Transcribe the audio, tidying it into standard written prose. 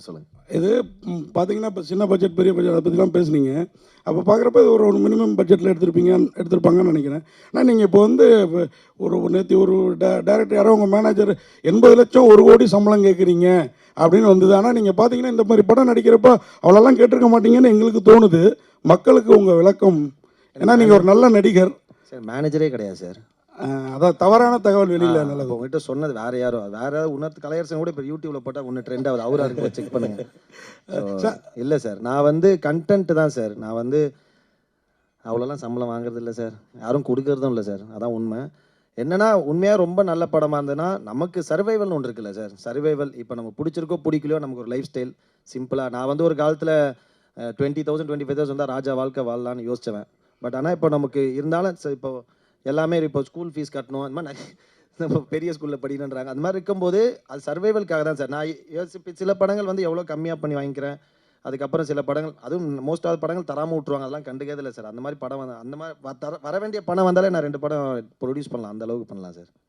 சொல்லுங்கள். இது பார்த்தீங்கன்னா இப்போ சின்ன பட்ஜெட் பெரிய பட்ஜெட் அதை பற்றிலாம் பேசுனீங்க. அப்போ பார்க்குறப்ப இது ஒரு மினிமம் பட்ஜெட்டில் எடுத்திருப்பாங்கன்னு நினைக்கிறேன். ஆனால் நீங்கள் இப்போ வந்து ஒரு நேற்று ஒரு டைரக்டர் யாரோ உங்கள் மேனேஜர் 80 லட்சம் 1 கோடி சம்பளம் கேட்குறீங்க அப்படின்னு வந்தது. ஆனால் நீங்கள் பார்த்தீங்கன்னா இந்த மாதிரி படம் நடிக்கிறப்ப அவ்வளோலாம் கேட்டிருக்க மாட்டீங்கன்னு எங்களுக்கு தோணுது. மக்களுக்கு உங்கள் விளக்கம், ஏன்னா நீங்கள் ஒரு நல்ல நடிகர். சார் மேனேஜரே கிடையாது சார். அதான் தவறான தகவல் வெளியில் அப்போ நல்லது. உங்ககிட்ட சொன்னது வேறு யாரோ, வேறு யாராவது உணர்த்து கலையரசன் கூட இப்போ யூடியூப்பில் போட்டால் ஒன்று ட்ரெண்ட் ஆகுது, அவராக இருக்கு செக் பண்ணுங்கள். இல்லை சார், நான் வந்து கண்டென்ட் தான் சார். நான் வந்து அவ்வளோலாம் சம்பளம் வாங்குறது இல்லை சார், யாரும் கொடுக்கறதும் இல்லை சார். அதான் உண்மை. என்னன்னா உண்மையாக ரொம்ப நல்ல படமாக இருந்ததுன்னா நமக்கு சர்வைவல்னு ஒன்று இருக்குல்ல சார். சர்வைவல் இப்போ நம்ம பிடிச்சிருக்கோ பிடிக்கலையோ நமக்கு ஒரு லைஃப் ஸ்டைல் சிம்பிளாக. நான் வந்து ஒரு காலத்தில் 20,000 25,000 வந்தால் ராஜா வாழ்க்கை வாழலான்னு யோசிச்சவன். பட் ஆனால் இப்போ நமக்கு இருந்தாலும் இப்போ எல்லாமே இப்போ ஸ்கூல் ஃபீஸ் கட்டணும், அந்த மாதிரி நம்ம பெரிய ஸ்கூலில் படிக்கணுன்றாங்க. அந்த மாதிரி இருக்கும்போது அது சர்வைவலுக்காக தான் சார். நான் யோசிப்பு சில படங்கள் வந்து எவ்வளோ கம்மியாக பண்ணி வாங்கிக்கிறேன். அதுக்கப்புறம் சில படங்கள், அதுவும் மோஸ்ட் ஆஃப் படங்கள் தராமல் விட்ருவாங்க. அதெல்லாம் கண்டுக்கிறதே இல்லை சார். அந்த மாதிரி படம் வந்து அந்த மாதிரி வர வேண்டிய பணம் வந்தாலே நான் 2 படம் ப்ரொடியூஸ் பண்ணலாம், அந்த அளவுக்கு பண்ணலாம் சார்.